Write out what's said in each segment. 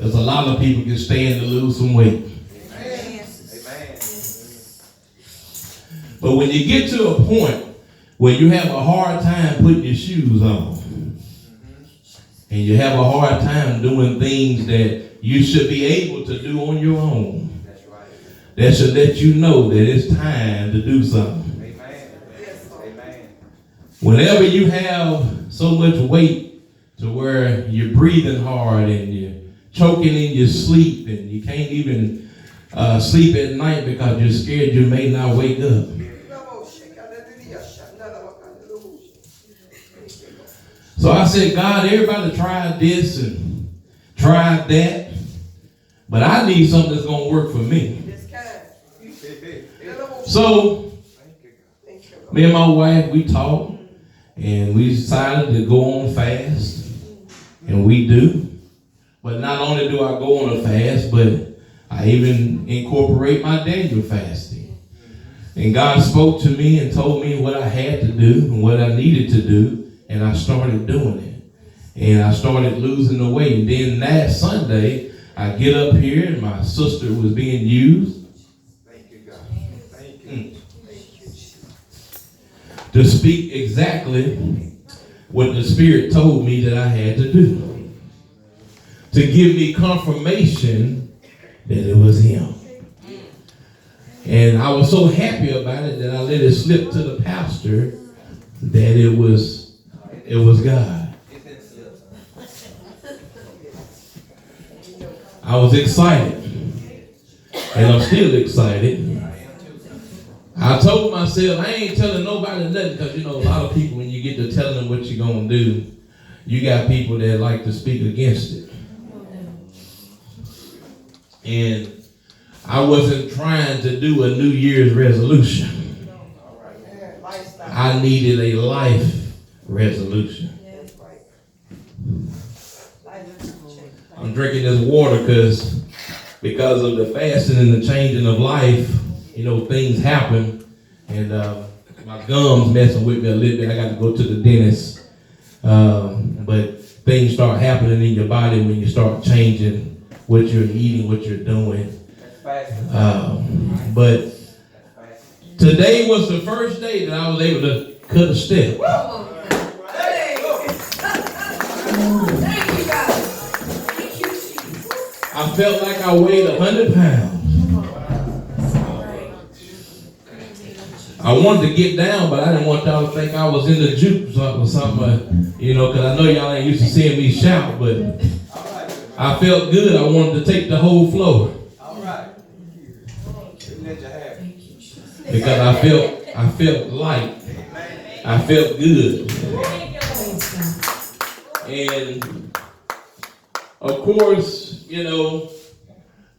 Because a lot of people can stand to lose some weight. Amen. But when you get to a point where you have a hard time putting your shoes on, and you have a hard time doing things that you should be able to do on your own, That's right. that should let you know that it's time to do something. Amen. Amen. Whenever you have so much weight to where you're breathing hard and you're choking in your sleep and you can't even sleep at night because you're scared you may not wake up. So I said, God, everybody tried this and tried that, but I need something that's going to work for me. So me and my wife, we talked and we decided to go on a fast, and we do. But not only do I go on a fast, but I even incorporate my Daniel fasting. And God spoke to me and told me what I had to do and what I needed to do. And I started doing it. And I started losing the weight. And then last Sunday, I get up here and my sister was being used. Thank you, God. Thank you. To speak exactly what the Spirit told me that I had to do. To give me confirmation that it was Him. And I was so happy about it that I let it slip to the pastor that it was God. I was excited. And I'm still excited. I told myself, I ain't telling nobody nothing, because a lot of people, when you get to telling them what you're going to do, you got people that like to speak against it. And I wasn't trying to do a New Year's resolution. I needed a life resolution. I'm drinking this water because of the fasting and the changing of life, things happen, and my gums messing with me a little bit. I got to go to the dentist. But things start happening in your body when you start changing what you're eating, what you're doing. But today was the first day that I was able to cut a step. I felt like I weighed 100 pounds. I wanted to get down, but I didn't want y'all to think I was in the juke or something, because I know y'all ain't used to seeing me shout, but I felt good. I wanted to take the whole floor. Because I felt light. I felt good. And of course,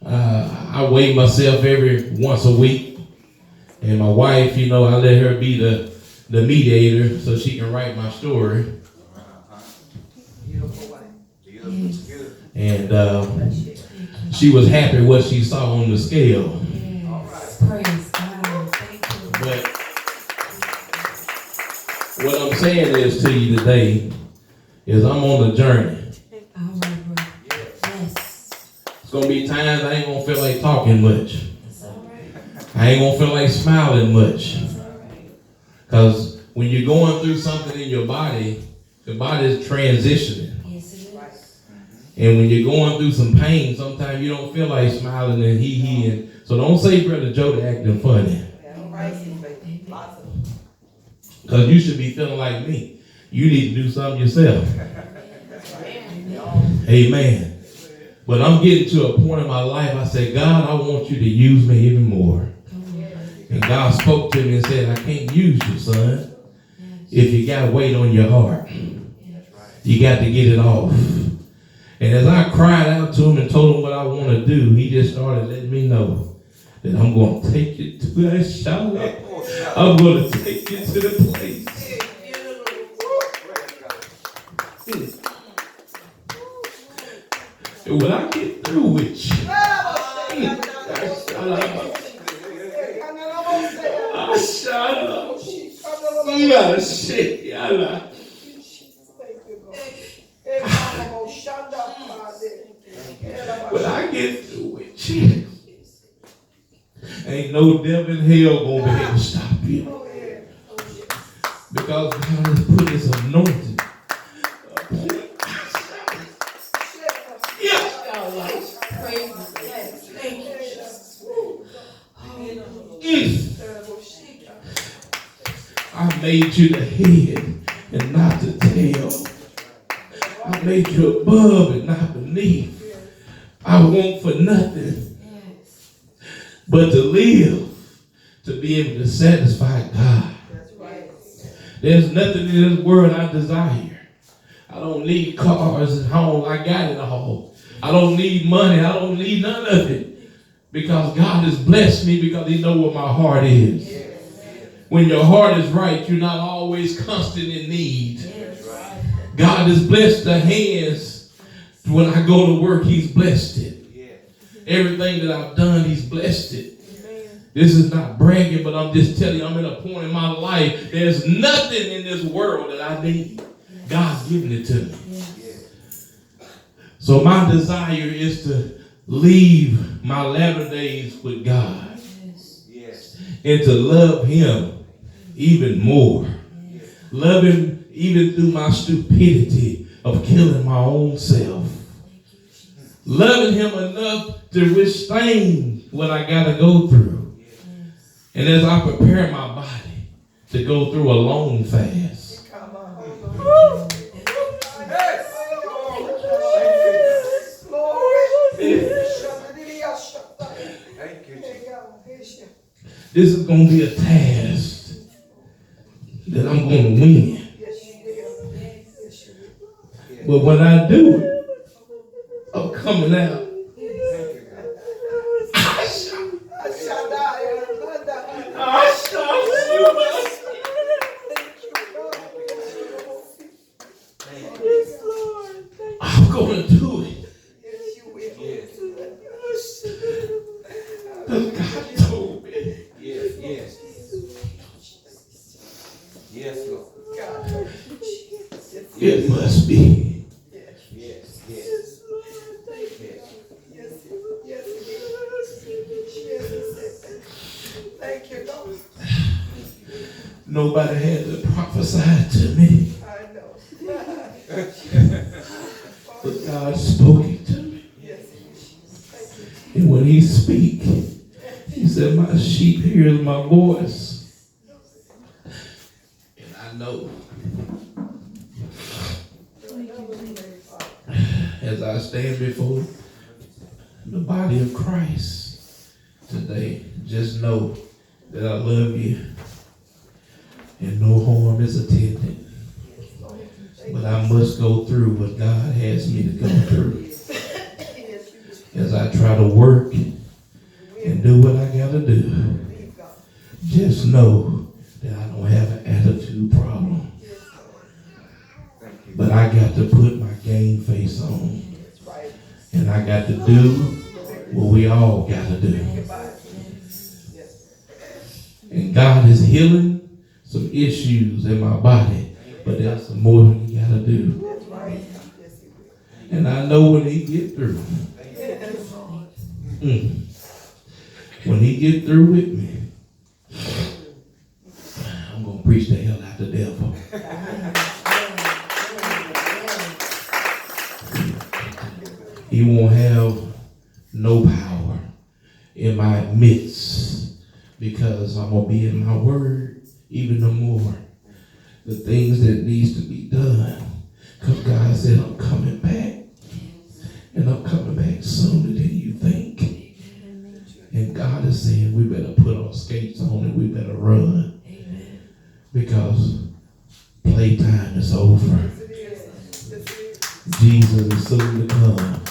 I weigh myself every once a week. And my wife, I let her be the mediator so she can write my story. And she was happy what she saw on the scale. But what I'm saying is to you today is I'm on a journey. It's going to be times I ain't going to feel like talking much. I ain't going to feel like smiling much. Because when you're going through something in your body, the body is transitioning. And when you're going through some pain, sometimes you don't feel like smiling and and so don't say Brother Jody acting funny. Because you should be feeling like me. You need to do something yourself. Amen. But I'm getting to a point in my life, I said, God, I want you to use me even more. And God spoke to me and said, I can't use you, son, if you got weight on your heart. You got to get it off. And as I cried out to him and told him what I want to do, he just started letting me know that I'm going to take you to that shower. I'm going to take you to the place. And when I get through with you, shut up. I get through it, Jesus, ain't no devil in hell gonna be able to stop you. Because God has put his anointing upon you. I made you the head and not the tail. I made you above and not beneath. I want for nothing but to live, to be able to satisfy God. There's nothing in this world I desire. I don't need cars and home. I got it all. I don't need money. I don't need none of it. Because God has blessed me because he knows what my heart is. When your heart is right, you're not always constant in need. God has blessed the hands. When I go to work, he's blessed it. Everything that I've done, he's blessed it. This is not bragging, but I'm just telling you, I'm at a point in my life, there's nothing in this world that I need. God's given it to me. So my desire is to leave my latter days with God. And to love him even more. Love him even through my stupidity of killing my own self. Loving him enough to withstand what I got to go through. And as I prepare my body to go through a long fast. This is going to be a task that I'm going to win. But when I do it, I'm coming out. I'm going to do it. Because God told me. Yes, Lord. It must be. Thank you, Lord. Nobody had to prophesy to me. I know. But God spoke it to me. And when he speak, he said, my sheep hears my voice. And I know. As I stand before the body of Christ today, just know that I love you and no harm is attended. But I must go through what God has me to go through. As I try to work and do what I got to do, just know that I don't have an attitude problem. But I got to put my game face on. And I got to do what we all got to do. And God is healing some issues in my body, but there's some more he got to do. And I know when he get through, when he get through with me, I'm going to preach the hell out the devil. He won't have no power in my midst because I'm going to be in my word even no more. The things that needs to be done. Because God said, I'm coming back. And I'm coming back sooner than you think. And God is saying we better put our skates on and we better run. Because playtime is over. Jesus is soon to come.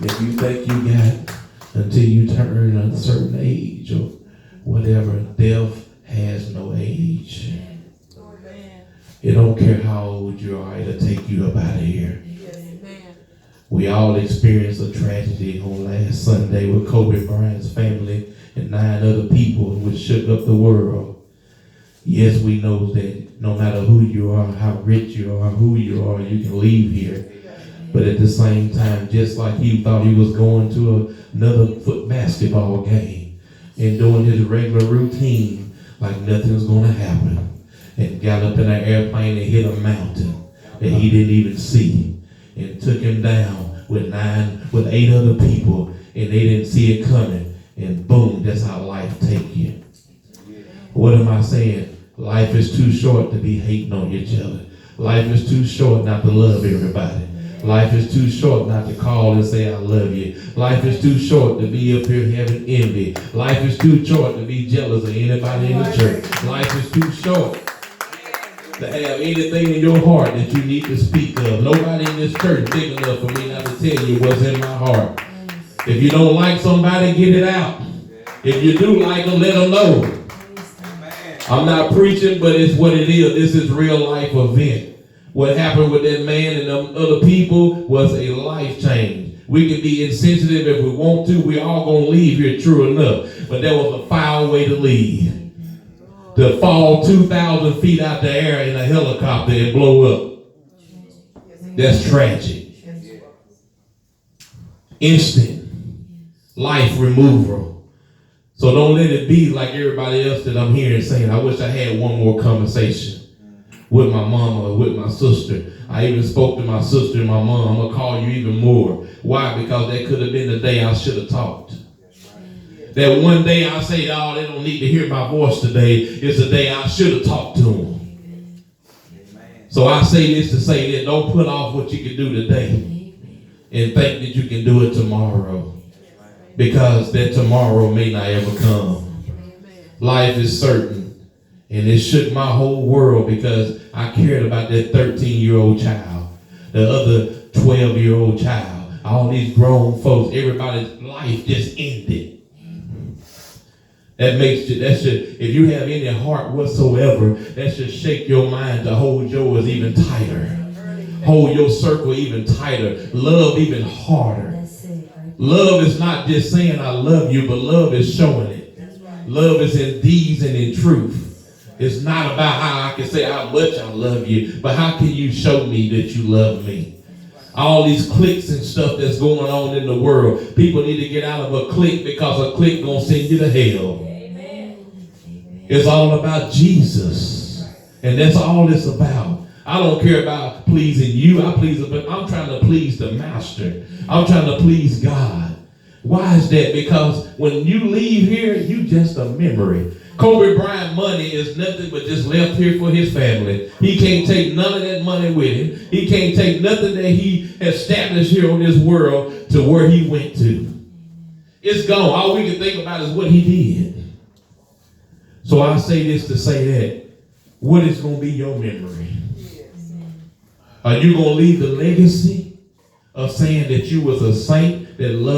If you think you got until you turn a certain age or whatever, death has no age. It don't care how old you are, it'll take you up out of here. We all experienced a tragedy on last Sunday with Kobe Bryant's family and 9 other people, which shook up the world. Yes, we know that no matter who you are, how rich you are, who you are, you can leave here. But at the same time, just like he thought he was going to another foot basketball game and doing his regular routine like nothing was going to happen, and got up in an airplane and hit a mountain that he didn't even see and took him down with 8 other people, and they didn't see it coming, and boom, that's how life take you. What am I saying? Life is too short to be hating on each other. Life is too short not to love everybody. Life is too short not to call and say I love you. Life is too short to be up here having envy. Life is too short to be jealous of anybody in the church. Life is too short to have anything in your heart that you need to speak of. Nobody in this church big enough for me not to tell you what's in my heart. If you don't like somebody, get it out. If you do like them, let them know. I'm not preaching, but it's what it is. This is real life event. What happened with that man and them other people was a life change. We can be insensitive if we want to. We all gonna leave here, true enough. But that was a foul way to leave. To fall 2,000 feet out the air in a helicopter and blow up. That's tragic. Instant life removal. So don't let it be like everybody else that I'm hearing saying, I wish I had one more conversation with my mama or with my sister. I even spoke to my sister and my mom. I'm going to call you even more. Why? Because that could have been the day I should have talked. That one day I say, oh, they don't need to hear my voice today. It's the day I should have talked to them. So I say this to say that don't put off what you can do today and think that you can do it tomorrow. Because that tomorrow may not ever come. Life is certain. And it shook my whole world because I cared about that 13-year-old child, the other 12-year-old child, all these grown folks, everybody's life just ended. If you have any heart whatsoever, that should shake your mind to hold yours even tighter. Hold your circle even tighter. Love even harder. Love is not just saying I love you, but love is showing it. Love is in deeds and in truth. It's not about how I can say how much I love you, but how can you show me that you love me? All these cliques and stuff that's going on in the world. People need to get out of a clique because a clique gonna send you to hell. It's all about Jesus. And that's all it's about. I don't care about pleasing you. I'm trying to please the master. I'm trying to please God. Why is that? Because when you leave here, you just a memory. Kobe Bryant money is nothing but just left here for his family. He can't take none of that money with him. He can't take nothing that he established here on this world to where he went to. It's gone. All we can think about is what he did. So I say this to say that. What is going to be your memory? Are you going to leave the legacy of saying that you was a saint that loved